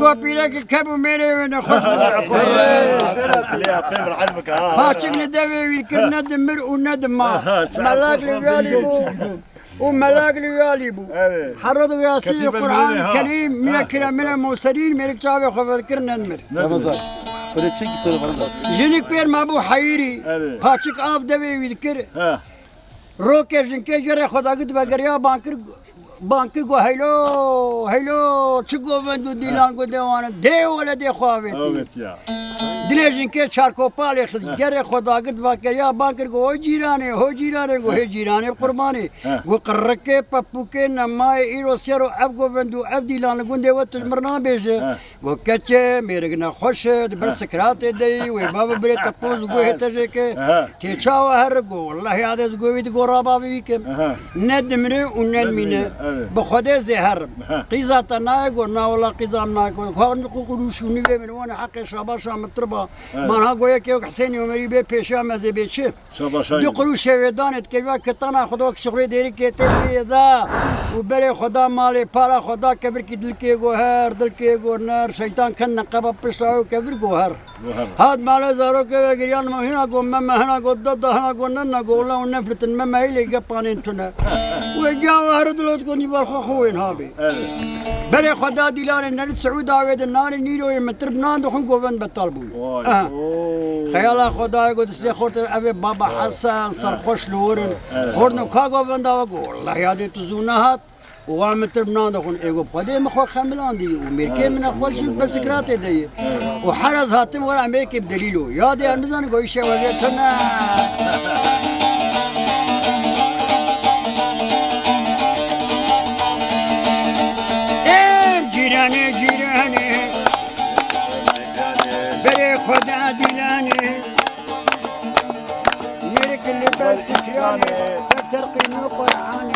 قوبيلك كبو ميري ونخش هاتشك ندوي ويذكر ندمر وندم ما ملاك ليالي بو وملاك ليالي بو حرضوا ياسين القرآن الكريم من الكلام من المرسلين من الكتاب خفذكر ندمر جنك بير ما بو حيري هاتشك آب دوي ويذكر روكر جنكي جرى خدا قد بقريا بانكر کو هیلو چگو بندو دیلان کو دیوانه دی ولا دی خواهیتی دلیجن که چارکوپالی خزگر خداگرد واکریا بانکر کو هو جیرانه قربانی کو قرکه پپوکه نمای ایروسیرو اب کو بندو اب دیلان کو دیوت مرنا بیشه کو کچه میرگنا خوش بر سکرات دی و باب بر تپوز کو هتجه که تی چاو هر کو والله یاد از کو وید کو رابا وی که ندمره و ندمینه بخدا زهر قيزة تناقو ناولا قيزة مناقو خان قروشوني بمن وانا حق شاباشا متربا مانها قويا كيوك حسيني ومري بي بيشا مزي بيشي دي قروش ودانت كيفا كتانا خدوك شغلي ديري كيتي ذا وبري خدا مالي بارا خدا كبر كي دلكي جوهر دلكي جوهر شيطان كان نقبا بشراو كبر جوهر هاد مالا زارو كيفا جريان ما هنا قو مما هنا قو ضد هنا قو ننا قو لا ونفلت مما هيلي قبانين تنا وجاوهر دلوت كوني بالخوين هابي بري خدا ديلان النار السعود عويد النار النيلو يمتر بنان دخون قوبان بطالبوي خيالا خدا يقول سي خورت ابي بابا حسن سرخوش لورن خورنو كا قوبان دا والله يادي تزونهات ومتر بنان دخون ايغو بخدي مخو خملان دي وميركي من خوش بسكرات دي وحرز هاتم ورا ميكي بدليلو يادي انزان قويشه وجهتنا جيراني بري خدا ديلاني ميرك اللي بس شياني ترقي من القرآن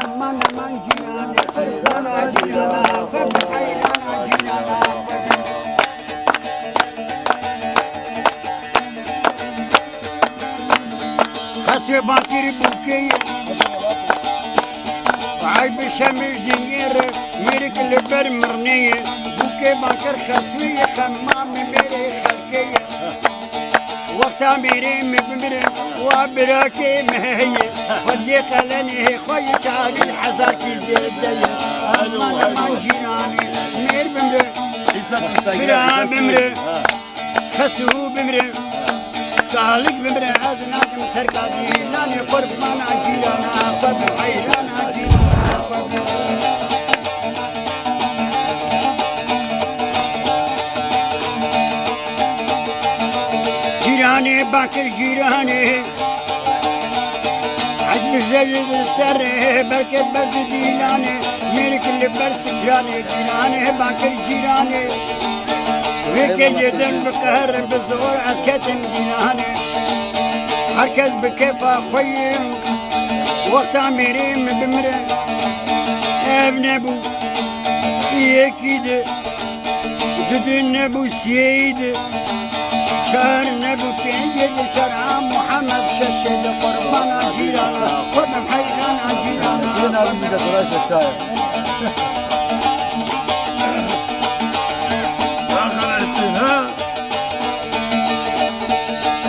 أمان جيراني فرزانا جيرانا فبحيرانا جيرانا خسوي باكيري بوكي عيب الشمس دينير ميرك اللي برمرنية بوكي باكر خسوية خمام ميري خلقية وقتها ميري مبمري وابراكي مهية ودي قلني خوي تعالي الحزاكي زيدية أمان جيراني مير بمري برا بمري خسو بمري تعاليك بمري عزناك متركاتي لاني قرب مانا جيرانا فبحيرانا جيراني باكر جيراني عجب الجلد السره بركت برد ديلاني ميرك اللي برسكراني جيراني باكر جيراني ويكي جدن بقهر بزور عسكتن جيراني هركز بكيفا خويم وقت عميرين بمره ابن ابو يكيد ددن ابو سيد شهر نبو تنجد شرع محمد ششد قربان جيرانا قربان حيرانا جيرانا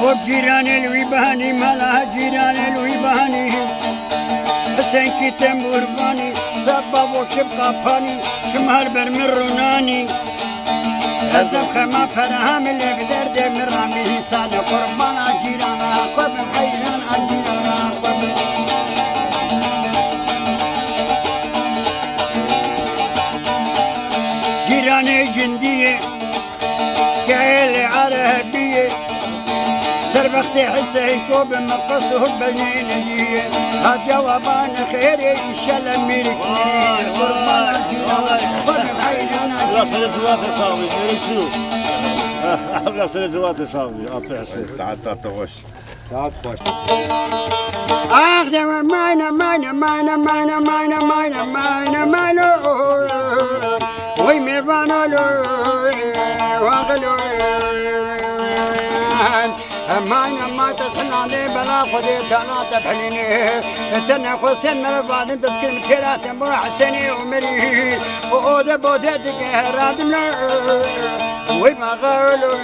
وبجيراني الوي بهاني مالها جيراني الوي بهاني حسين كي تنبور باني سبب وشبقى باني شمهر برمروناني هذا خما فرهم اللي بدرد من رامي انسان قربان جيرانا قبل حيران جيرانا قبل جيراني جندية كعيل عربية سربختي حسين كوب مقصه بنينية هاد جوابان خيري ان شاء الله ميركي قربان جيرانا قبل حيران Abraço de Duarte Salve, direitinho. Abraço de Duarte Salve, a peça. ساعات تغش ساعات خوش أخدم مانا ويمي فانولو واغلو ما تسحنا لي بلا خذي تانا تفحليني تنا حسين مرفاد تذكر مكيلات مو حسيني ومري وأودا بودتك رادم وما غالو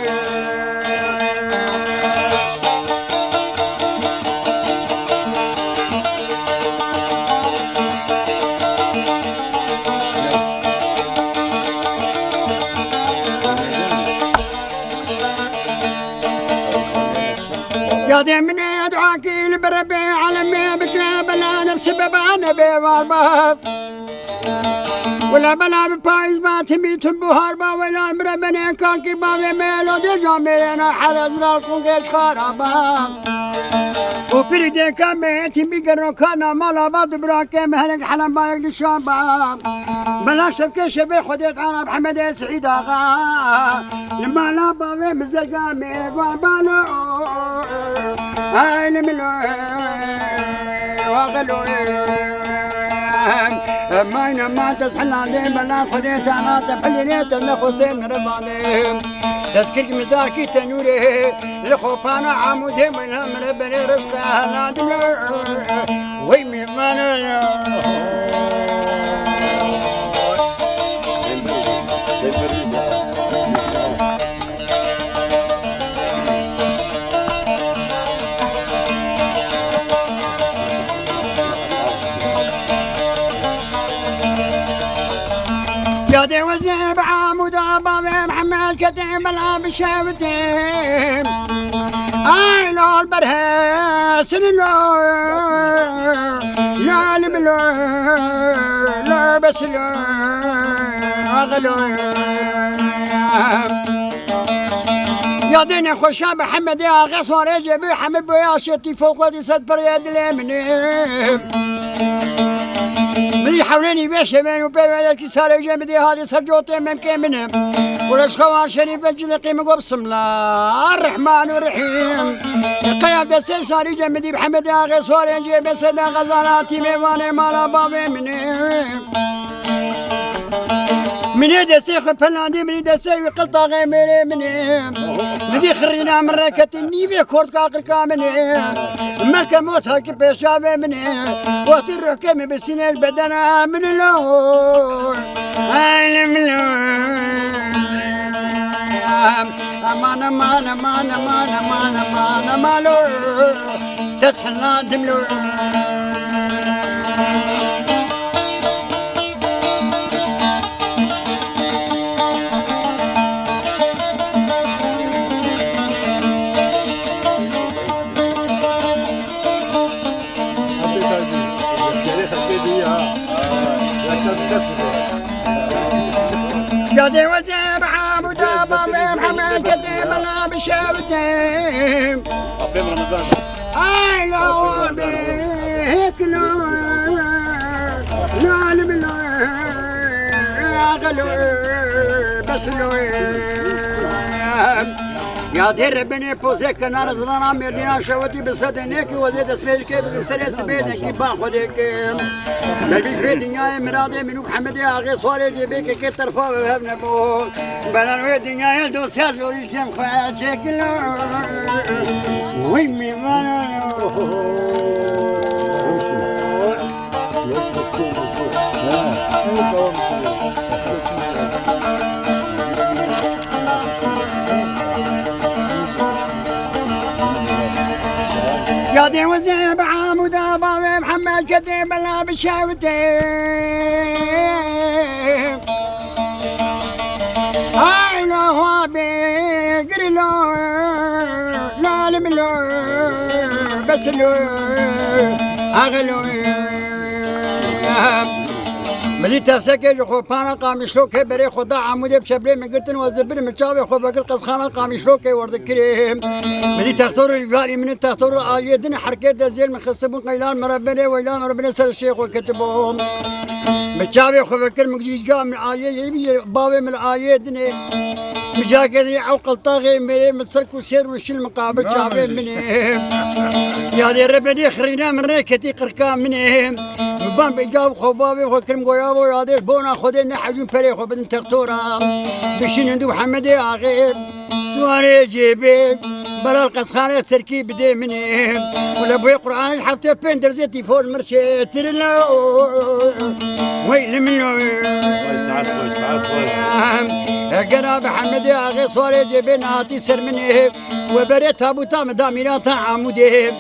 يا دمني ادعاك البربي علمي بكلا بلا نفس بابا نبي والباب ولا بلا ببايز ما تمي تنبو هاربا ولا المربني كان كي بابي ميلو دي جامينا حرز رالكم كيش خرابا وبريدي كامي تمي قرن كان مالا بعض براكي مهلك حلم بايك دي شابا بلا شبكي شبي خديت انا بحمد سعيد اغا لما لا بابي مزرقامي والبالو هاي الملو وغلو ما تسحل عليه بلا خديت انا تفليني تنخسين رباني تذكرك مداركي تنوري لخوفانا عمودي من الامر بني رزقي اهلا دلو ويمي مانا يا دي وزيب عامود بابي محمد كتيم الاب الشافتيم اي لو البرهاس لو لا الملو لا بس لو اغلو يا ديني خوشا محمد يا غصور يجيبي حمد يا شتي فوق ودي صد بريد اليمني ملي حولاني باش من وبيبالك صار جامدي هذه سرجوتي ممكن منهم ولاش خوان شريف الجلقي مقوب بسم الله الرحمن الرحيم قيام دسي صار جامدي بحمد يا غصور يجيب سدا غزالاتي ميواني مالا بابي من يدي سيخ فلاندي من يدي سيخ قلطا غيميري من يدي خرينا من راكتي نيفي كورت كاقر كامني مالك موت هاك بيشافي مني وقت الروح كامي بسنين البدن من اللون عالم اللون امان امان امان امان امان امان امالو تسحل لا دملو يا دي وزيب عامود بابي محمد كتيب الاب الشافتيم أقيم رمضان اي لو بيك لو لا الملو اغلو بس لو يا دير بني بوزيك نار زلانا مردينا شوتي بسدنيك وزيد اسميك بسري سبيدك باخذك بلبي في دنيا مرادي منو محمد يا غي صوري جيبك كي طرفه بهبنا بو بلا دنيا دو سياز وري جيم خواجك ويمي يا دي وزيب عامود بابي محمد كتيب الاب الشافتيم هاي لو هو بيقري لو لا الملو بس لو اغلو مليت سكج خو بانا قامشلوك بري خدا عمودي بشبلي من قلت وزبر متشابي خو بقل قصخانه قامشلوك ورد كريم مليت تختار الفالي من تختار اليدنا حركات زين مخصبون قيلان مربنا ويلان ربنا سر الشيخ وكتبهم متشابي خو بكر مجيجا من اليه بابي من اليدني مجاكدي عقل طاغي مني مسرك وسير وشل مقابل شعبي مني يا دي ربني خرينا من ريكتي قركان مني بان بيجاو خبابي وكرم قيابو يا دي بونا خدينا حجون فريق وبدن تختورا بشين ندو محمد يا غيب سواري جيبي بلا القصخانة سركي بدي مني ولا بوي قرآن الحفتة بين درزتي فوق المرشي ترلا ويل منو جناب حمد يا غي صوري جبناتي سر مني وبريت تابوتا مدامينات عمودي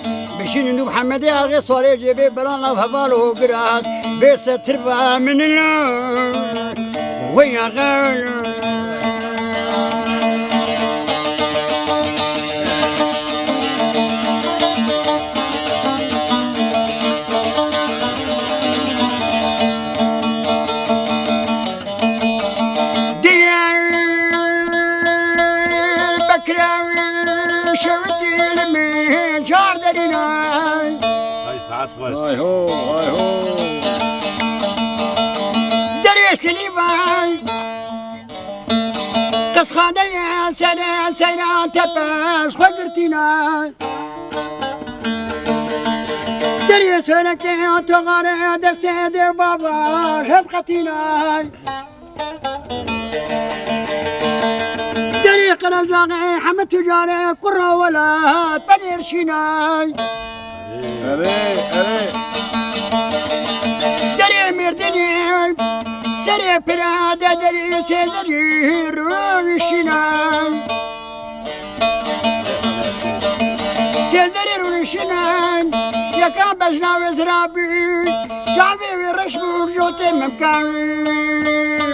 بشين نوب محمد يا غي صوري جبي بلا الله هفالو قرات بس تربى من الله ويا غالو هاي هو هاي هو دري سليمان قصخانة يا سنة تباش خدرتنا دري سنة كي تغاري دستي بابا شبقتنا دري قرب جاغي حمد تجاري قرى ولا تنير شيناي دري مردني سري برادا دري سيزري رونشناي سيزري رونشناي يا كان بجنا وزرابي جعبي ورشبو جوتي ممكاوي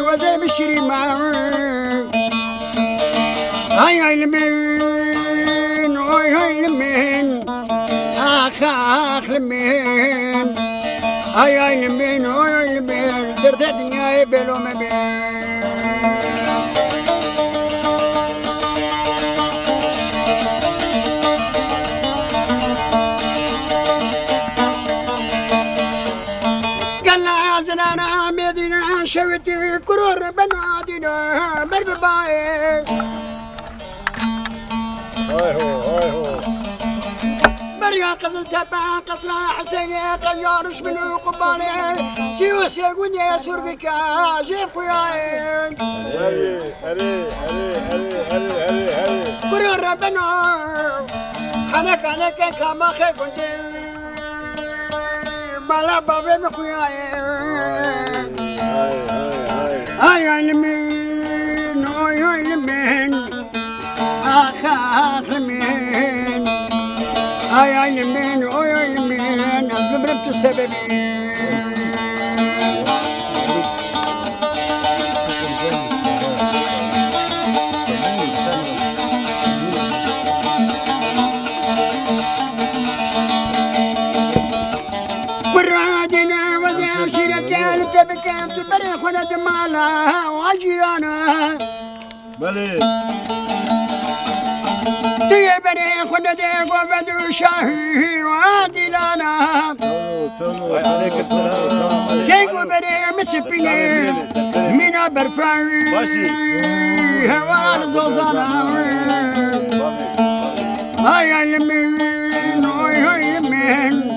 وزي بشري معي هاي المين هاي المين آخ لمين هاي لمين هاي لمين درت الدنيا بلو ما بين قال زنانا مدينة شوتي كرور بنادينا برباي هاي مريا قزل تبع قصر حسين قيارش من قبالي سيوس يقول يا سرقك جيب خوياين كرر ربنا حنك كما خي كنت بلا بابي مخوياين هاي علمين هاي علمين آخ لمين هاي لمين هاي لمين أضربت السببين ورادنا وذي شركة لتبكى تبري خلد مالها وعجرانا بلي تيبني خلد وبدو شاهي وعادلانا عليك السلام سيقو بري مسبيني من برفاوي هوا الزوزانا هاي المين هاي المين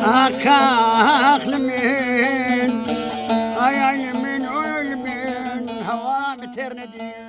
آخ لمين هاي المين هاي المين هوا مترندي